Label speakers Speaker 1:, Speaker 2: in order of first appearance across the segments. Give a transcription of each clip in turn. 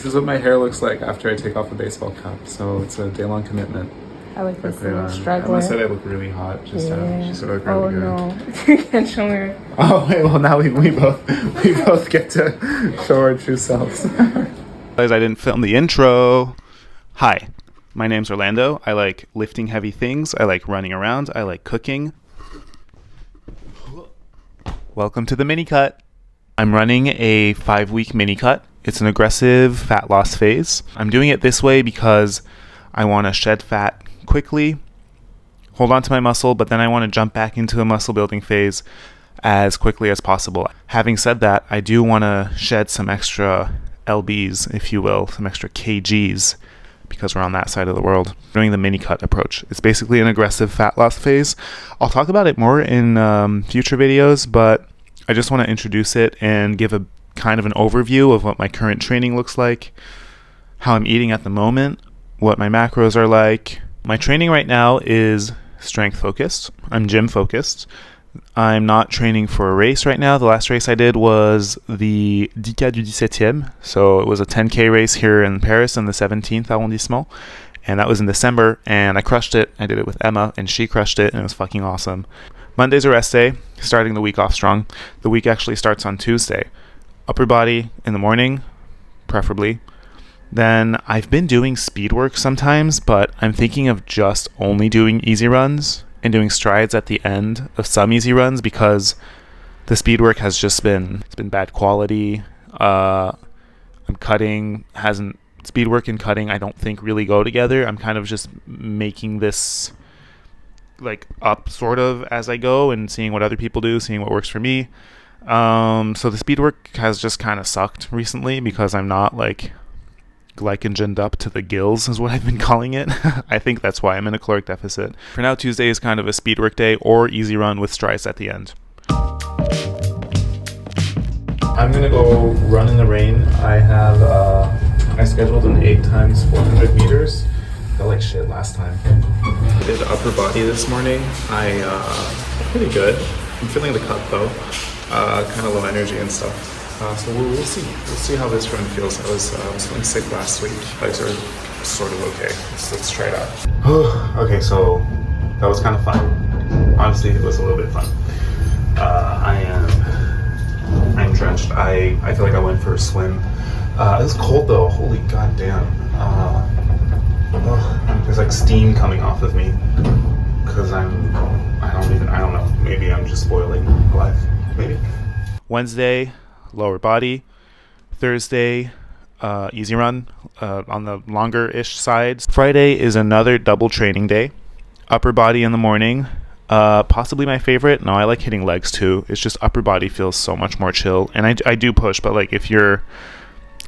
Speaker 1: is what my hair looks like after I take off the baseball cap. So it's a day-long commitment.
Speaker 2: I like this
Speaker 1: Put it
Speaker 2: little
Speaker 1: on.
Speaker 2: straggler.
Speaker 1: Emma said I look really hot. Just she said I look
Speaker 2: Oh
Speaker 1: really good.
Speaker 2: no, you can't show me.
Speaker 1: Oh wait, well now we both get to show our true selves. Guys, I didn't film the intro. Hi, my name's Orlando. I like lifting heavy things. I like running around. I like cooking. Welcome to the mini cut. I'm running a 5-week mini cut. It's an aggressive fat loss phase. I'm doing it this way because I want to shed fat quickly, hold on to my muscle, but then I want to jump back into a muscle building phase as quickly as possible. Having said that, I do want to shed some extra lbs, if you will, some extra kgs, because we're on that side of the world. Doing the mini cut approach. It's basically an aggressive fat loss phase. I'll talk about it more in future videos, but I just want to introduce it and give a kind of an overview of what my current training looks like, how I'm eating at the moment, what my macros are like. My training right now is strength focused. I'm gym focused. I'm not training for a race right now. The last race I did was the 10K du 17e. So it was a 10K race here in Paris in the 17th arrondissement. And that was in December, and I crushed it. I did it with Emma, and she crushed it, and it was fucking awesome. Monday's a rest day, starting the week off strong. The week actually starts on Tuesday. Upper body in the morning, preferably. Then I've been doing speed work sometimes, but I'm thinking of just only doing easy runs and doing strides at the end of some easy runs, because the speed work has just been bad quality. I'm cutting, speed work and cutting I don't think really go together. I'm kind of just making this like up sort of as I go and seeing what other people do, seeing what works for me. So the speed work has just kind of sucked recently because I'm not like glycogened up to the gills is what I've been calling it. I think that's why I'm in a caloric deficit. For now, Tuesday is kind of a speed work day or easy run with strides at the end. I'm gonna go run in the rain. I scheduled an 8 times 400 meters. Felt like shit last time. Did upper body this morning. Pretty good. I'm feeling the cut though. Kind of low energy and stuff. So we'll see. We'll see how this run feels. I was feeling sick last week. Legs are sort of okay. Let's try it out. Okay, so that was kind of fun. Honestly, it was a little bit fun. I'm drenched. I feel like I went for a swim. It was cold though. Holy goddamn. There's like steam coming off of me because I don't know. Maybe I'm just boiling alive. Maybe. Wednesday, lower body. Thursday, easy run on the longer-ish sides. Friday is another double training day. Upper body in the morning. Possibly my favorite. No, I like hitting legs too. It's just upper body feels so much more chill. And I do push, but like if you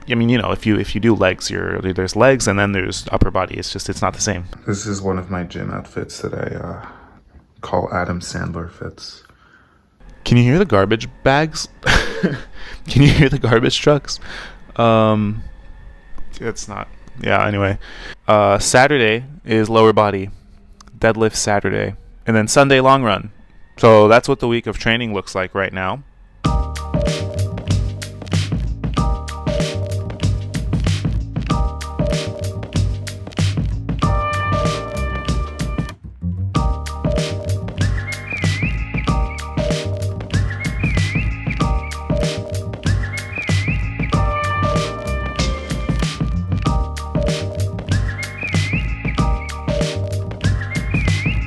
Speaker 1: do legs, there's legs and then there's upper body. It's not the same. This is one of my gym outfits that I call Adam Sandler fits. Can you hear the garbage bags? Can you hear the garbage trucks? It's not. Yeah, anyway. Saturday is lower body. Deadlift Saturday. And then Sunday long run. So that's what the week of training looks like right now.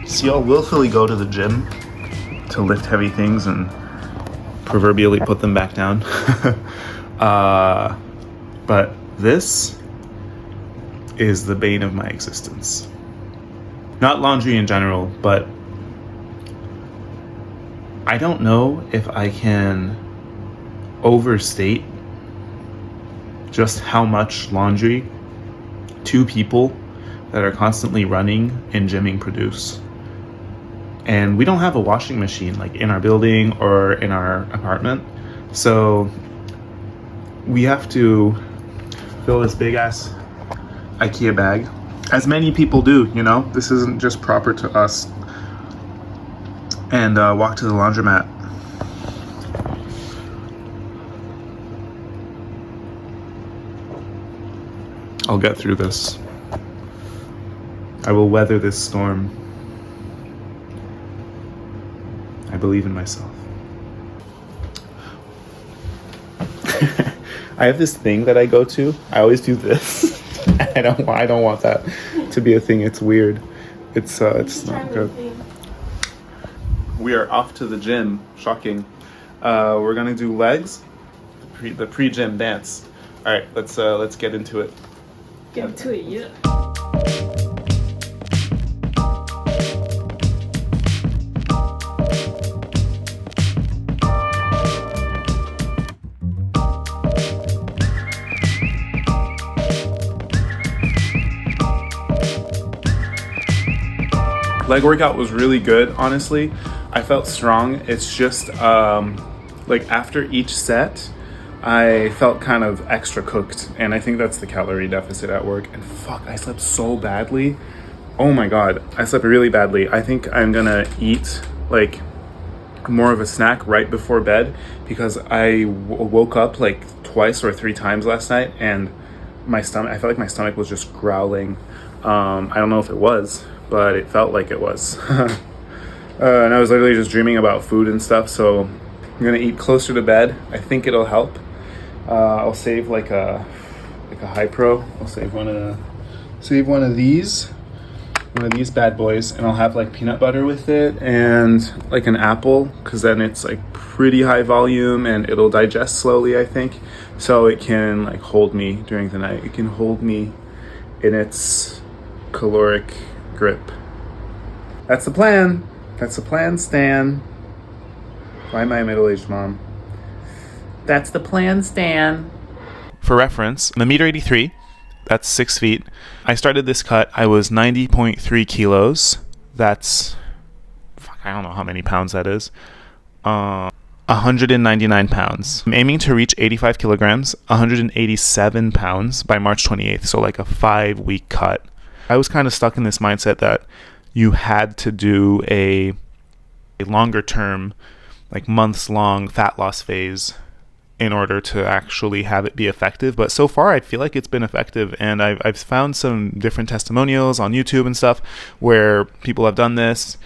Speaker 1: So y'all willfully go to the gym to lift heavy things and proverbially put them back down. But this is the bane of my existence. Not laundry in general, but I don't know if I can overstate just how much laundry 2 people that are constantly running and gymming produce. And we don't have a washing machine like in our building or in our apartment. So we have to fill this big ass IKEA bag, as many people do, you know. This isn't just proper to us. And walk to the laundromat. I'll get through this. I will weather this storm. I believe in myself. I have this thing that I go to. I always do this. I don't want that to be a thing. It's weird. It's not good. We are off to the gym. Shocking. We're gonna do legs. The pre-gym dance. All right, let's get into it.
Speaker 2: Get into it, yeah.
Speaker 1: Leg workout was really good, honestly. I felt strong. It's just like after each set, I felt kind of extra cooked, and I think that's the calorie deficit at work. And fuck, I slept so badly. Oh my god, I slept really badly. I think I'm gonna eat like more of a snack right before bed because I woke up like twice or three times last night, and I felt like my stomach was just growling. I don't know if it was, but it felt like it was. And I was literally just dreaming about food and stuff, so I'm gonna eat closer to bed. I think it'll help. I'll save like a high pro. I'll save one of these bad boys, and I'll have like peanut butter with it and like an apple, because then it's like pretty high volume and it'll digest slowly, I think, so it can like hold me during the night. It can hold me in its caloric grip. That's the plan. That's the plan, Stan. Why am I a middle-aged mom? That's the plan, Stan. For reference, I'm 1.83 meters. That's 6 feet. I started this cut. I was 90.3 kilos. That's, I don't know how many pounds that is. 199 pounds. I'm aiming to reach 85 kilograms, 187 pounds by March 28th. So like a 5-week cut. I was kind of stuck in this mindset that you had to do a longer term, like months long fat loss phase in order to actually have it be effective. But so far I feel like it's been effective, and I've found some different testimonials on YouTube and stuff where people have done this.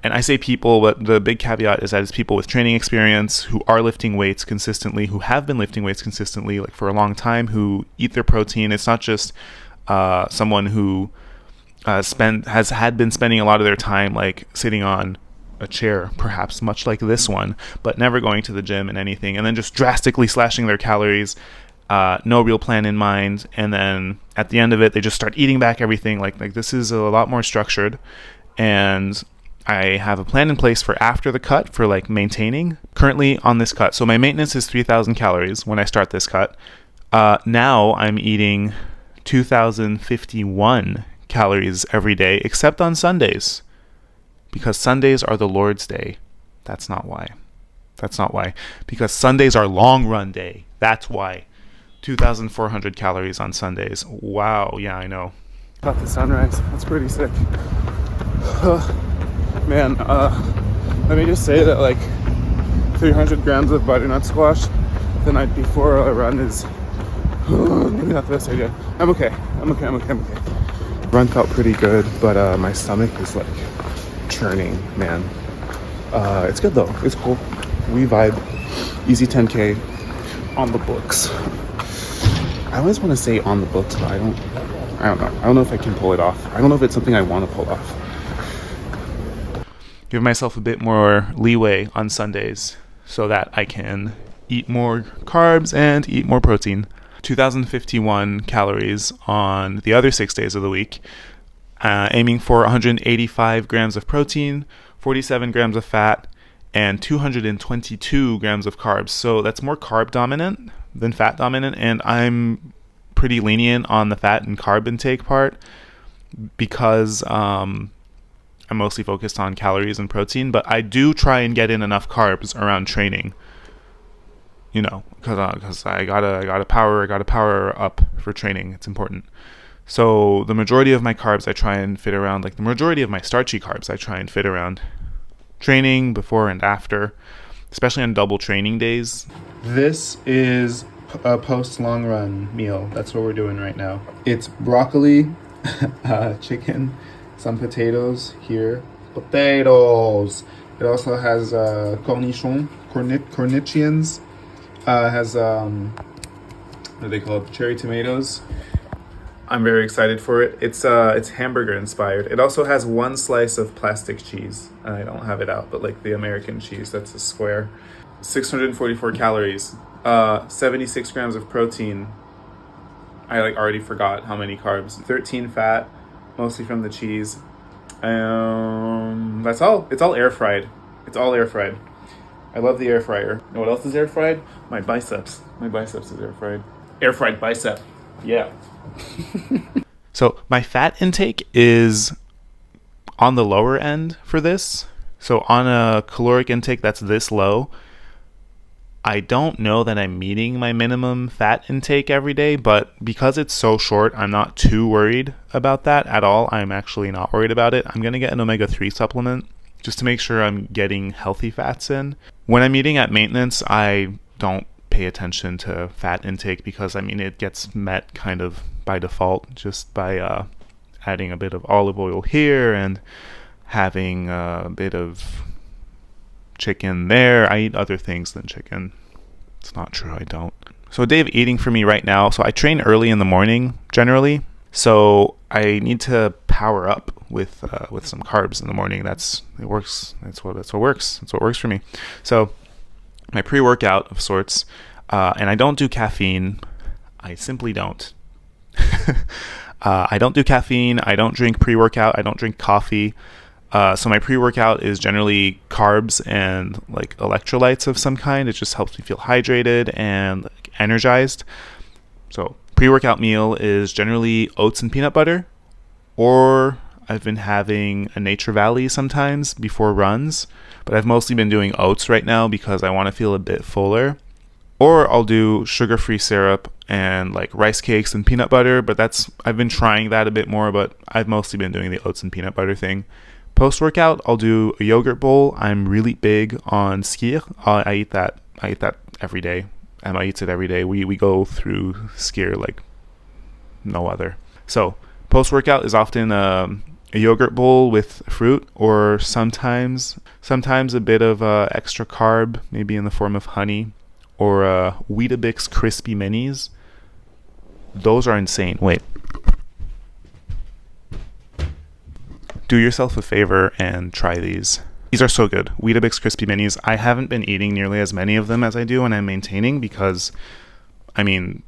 Speaker 1: And I say people, but the big caveat is that it's people with training experience who are lifting weights consistently, who have been lifting weights consistently like for a long time, who eat their protein. It's not just someone who has been spending a lot of their time like sitting on a chair, perhaps much like this one, but never going to the gym and anything, and then just drastically slashing their calories, no real plan in mind, and then at the end of it they just start eating back everything. Like this is a lot more structured, and I have a plan in place for after the cut for like maintaining. Currently on this cut, so my maintenance is 3,000 calories when I start this cut. Now I'm eating 2,051 calories every day, except on Sundays, because Sundays are the Lord's day. That's not why. Because Sundays are long run day. That's why. 2,400 calories on Sundays. Wow. Yeah, I know. Caught the sunrise. That's pretty sick. Man, let me just say that like 300 grams of butternut squash the night before a run is maybe not the best idea. I'm okay. Run felt pretty good, but my stomach is like churning, man. It's good though. It's cool. We vibe. Easy 10K on the books. I always want to say on the books, but I don't know. I don't know if I can pull it off. I don't know if it's something I want to pull off. Give myself a bit more leeway on Sundays so that I can eat more carbs and eat more protein. 2,051 calories on the other 6 days of the week, aiming for 185 grams of protein, 47 grams of fat, and 222 grams of carbs. So that's more carb dominant than fat dominant, and I'm pretty lenient on the fat and carb intake part because I'm mostly focused on calories and protein, but I do try and get in enough carbs around training. You know, because I gotta power up for training. It's important. So the majority of my carbs I try and fit around, like the majority of my starchy carbs I try and fit around training before and after, especially on double training days. This is post long run meal. That's what we're doing right now. It's broccoli, chicken, some potatoes here. Potatoes! It also has cornichons. Has what do they call it? Cherry tomatoes. I'm very excited for it. It's hamburger inspired. It also has one slice of plastic cheese. I don't have it out, but like the American cheese, that's a square. 644 calories, 76 grams of protein. I like already forgot how many carbs. 13 fat, mostly from the cheese. That's all. It's all air fried. It's all air fried. I love the air fryer. You know what else is air fried? My biceps. My biceps is air fried. Air fried bicep. Yeah. So my fat intake is on the lower end for this. So on a caloric intake that's this low, I don't know that I'm meeting my minimum fat intake every day, but because it's so short, I'm not too worried about that at all. I'm actually not worried about it. I'm going to get an omega-3 supplement just to make sure I'm getting healthy fats in. When I'm eating at maintenance, I don't pay attention to fat intake because, I mean, it gets met kind of by default just by adding a bit of olive oil here and having a bit of chicken there. I eat other things than chicken. It's not true, I don't. So a day of eating for me right now. So I train early in the morning generally. So I need to power up with some carbs in the morning. It works. That's what works. That's what works for me. So my pre-workout of sorts, and I don't do caffeine. I simply don't. I don't do caffeine. I don't drink pre-workout. I don't drink coffee. So my pre-workout is generally carbs and like electrolytes of some kind. It just helps me feel hydrated and like, energized. So pre-workout meal is generally oats and peanut butter, or I've been having a Nature Valley sometimes before runs, but I've mostly been doing oats right now because I want to feel a bit fuller. Or I'll do sugar-free syrup and like rice cakes and peanut butter, but I've been trying that a bit more, but I've mostly been doing the oats and peanut butter thing. Post-workout, I'll do a yogurt bowl. I'm really big on skyr. I eat that every day. Emma eats it every day. We go through skyr like no other. So post-workout is often a yogurt bowl with fruit, or sometimes a bit of extra carb, maybe in the form of honey, or Weetabix crispy minis. Those are insane. Wait. Do yourself a favor and try these. These are so good. Weetabix crispy minis. I haven't been eating nearly as many of them as I do when I'm maintaining because, I mean,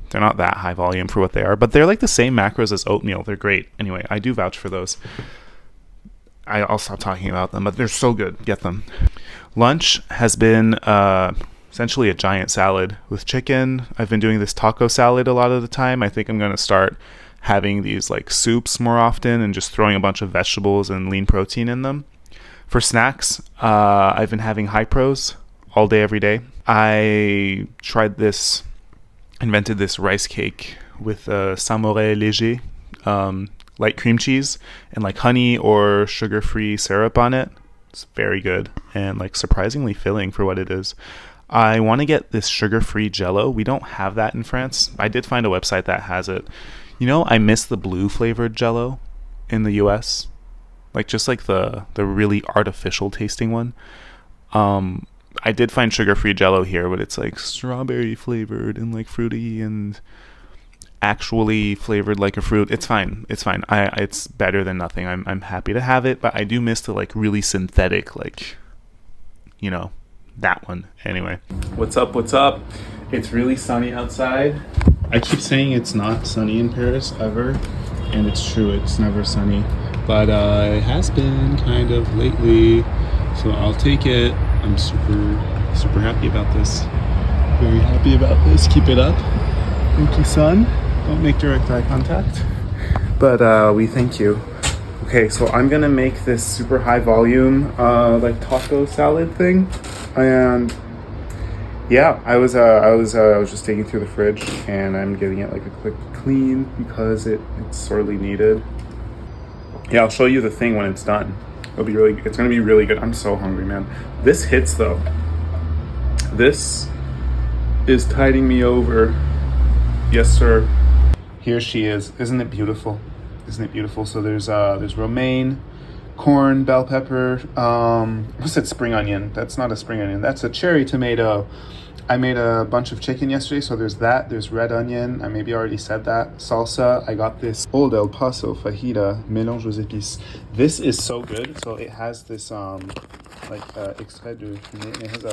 Speaker 1: they're not that high volume for what they are, but they're like the same macros as oatmeal. They're great. Anyway, I do vouch for those. I'll stop talking about them, but they're so good. Get them. Lunch has been essentially a giant salad with chicken. I've been doing this taco salad a lot of the time. I think I'm going to start having these like soups more often and just throwing a bunch of vegetables and lean protein in them. For snacks, I've been having high pros all day, every day. I invented this rice cake with samouraï léger, light cream cheese, and like honey or sugar-free syrup on it. It's very good and like surprisingly filling for what it is. I want to get this sugar-free Jell-O. We don't have that in France. I did find a website that has it. You know, I miss the blue flavored Jell-O in the US. Like just like the really artificial tasting one. I did find sugar-free Jell-O here, but it's like strawberry flavored and like fruity and actually flavored like a fruit. It's fine. It's fine. It's better than nothing. I'm happy to have it, but I do miss the like really synthetic, like, you know, that one. Anyway, what's up? It's really sunny outside. I keep saying it's not sunny in Paris ever, and it's true, it's never sunny, but it has been kind of lately, so I'll take it. I'm super happy about this. Very happy about this. Keep it up. Thank you, son. Don't make direct eye contact, but we thank you. Okay, so I'm gonna make this super high volume like taco salad thing, and yeah, I was just digging through the fridge and I'm giving it like a quick clean because it's sorely needed. Yeah, I'll show you the thing when it's done. It's gonna be really good. I'm so hungry, man. This hits though. This is tiding me over. Yes, sir. Here she is. Isn't it beautiful? Isn't it beautiful? So there's romaine, corn, bell pepper. I said spring onion. That's not a spring onion. That's a cherry tomato. I made a bunch of chicken yesterday, so there's that. There's red onion. I maybe already said that. Salsa. I got this Old El Paso fajita mélange aux épices. This is so good. So it has this extrait de fumée. It has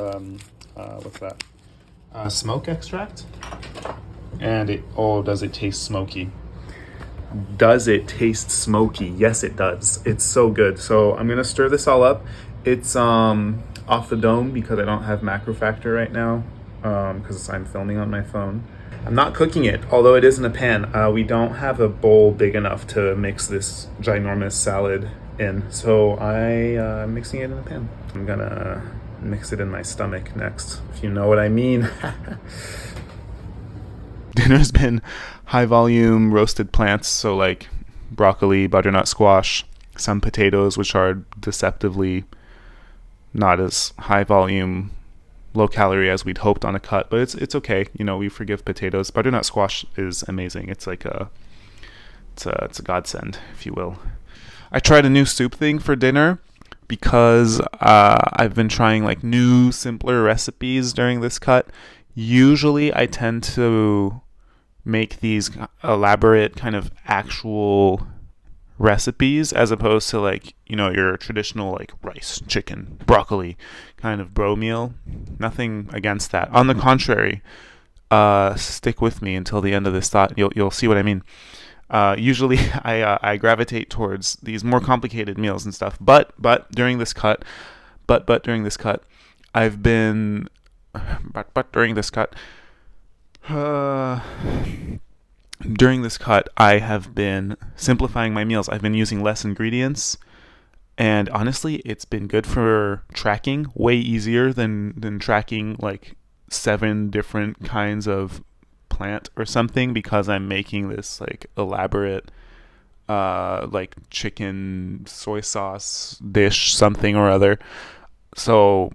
Speaker 1: what's that? Smoke extract. And does it taste smoky? Does it taste smoky? Yes, it does. It's so good. So I'm gonna stir this all up. It's off the dome because I don't have macro factor right now. Because I'm filming on my phone. I'm not cooking it, although it is in a pan. We don't have a bowl big enough to mix this ginormous salad in, so I'm mixing it in a pan. I'm gonna mix it in my stomach next, if you know what I mean. Dinner's been high volume roasted plants, so like broccoli, butternut squash, some potatoes, which are deceptively not as high volume, low calorie as we'd hoped on a cut, but it's okay. You know, we forgive potatoes. Butternut squash is amazing. It's like it's a godsend, if you will. I tried a new soup thing for dinner because I've been trying like new, simpler recipes during this cut. Usually I tend to make these elaborate kind of actual recipes as opposed to like, you know, your traditional like rice, chicken, broccoli kind of bro meal. Nothing against that. On the contrary, stick with me until the end of this thought. You'll see what I mean. Usually I gravitate towards these more complicated meals and stuff, but during this cut I've been during this cut, I have been simplifying my meals. I've been using less ingredients, and honestly, it's been good for tracking. Way easier than tracking like 7 different kinds of plant or something, because I'm making this like elaborate like chicken soy sauce dish something or other. So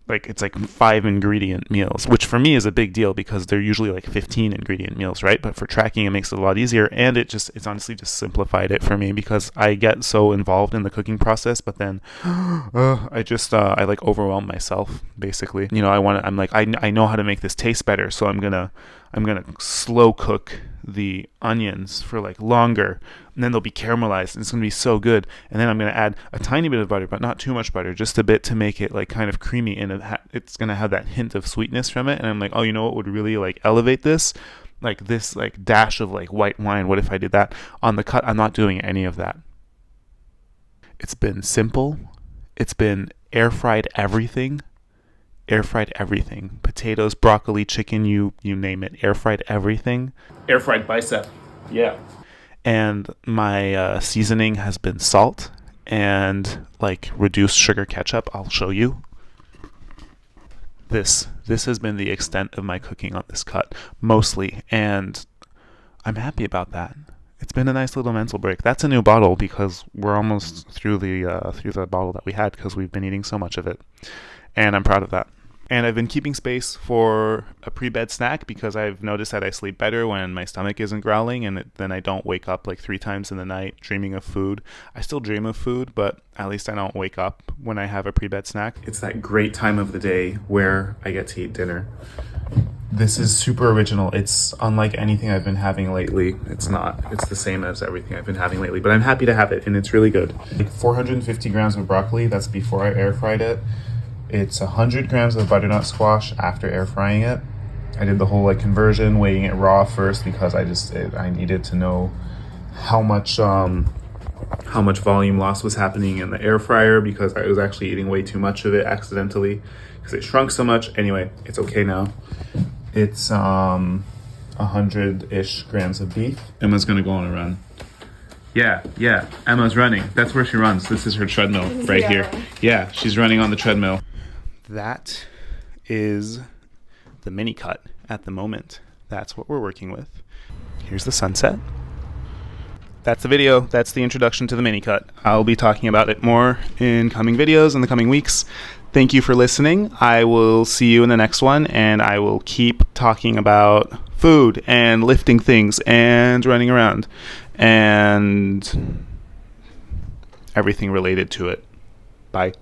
Speaker 1: like it's like 5 ingredient meals, which for me is a big deal because they're usually like 15 ingredient meals, right? But for tracking, it makes it a lot easier, and it's honestly just simplified it for me because I get so involved in the cooking process, but then I like overwhelm myself basically. You know, I know how to make this taste better, so I'm gonna slow cook the onions for like longer, and then they'll be caramelized, and it's gonna be so good. And then I'm gonna add a tiny bit of butter, but not too much butter, just a bit to make it like kind of creamy, and it's gonna have that hint of sweetness from it. And I'm like, oh, you know what would really like elevate this? Like this like dash of like white wine. What if I did that on the cut? I'm not doing any of that. It's been simple. It's been air fried everything. Potatoes, broccoli, chicken, you name it. Air fried everything. Air fried bicep. Yeah. And my seasoning has been salt and like reduced sugar ketchup. I'll show you. This has been the extent of my cooking on this cut, mostly, and I'm happy about that. It's been a nice little mental break. That's a new bottle because we're almost through the bottle that we had because we've been eating so much of it, and I'm proud of that. And I've been keeping space for a pre-bed snack because I've noticed that I sleep better when my stomach isn't growling, and then I don't wake up like 3 times in the night dreaming of food. I still dream of food, but at least I don't wake up when I have a pre-bed snack. It's that great time of the day where I get to eat dinner. This is super original. It's unlike anything I've been having lately. It's not. It's the same as everything I've been having lately, but I'm happy to have it, and it's really good. Like 450 grams of broccoli, that's before I air fried it. It's 100 grams of butternut squash after air frying it. I did the whole like conversion, weighing it raw first because I needed to know how much volume loss was happening in the air fryer because I was actually eating way too much of it accidentally because it shrunk so much. Anyway, it's okay now. It's 100-ish grams of beef. Emma's gonna go on a run. Yeah, Emma's running. That's where she runs. This is her treadmill right here. Yeah, she's running on the treadmill. That is the mini cut at the moment. That's what we're working with. Here's the sunset. That's the video. That's the introduction to the mini cut. I'll be talking about it more in coming videos in the coming weeks. Thank you for listening. I will see you in the next one, and I will keep talking about food and lifting things and running around and everything related to it. Bye.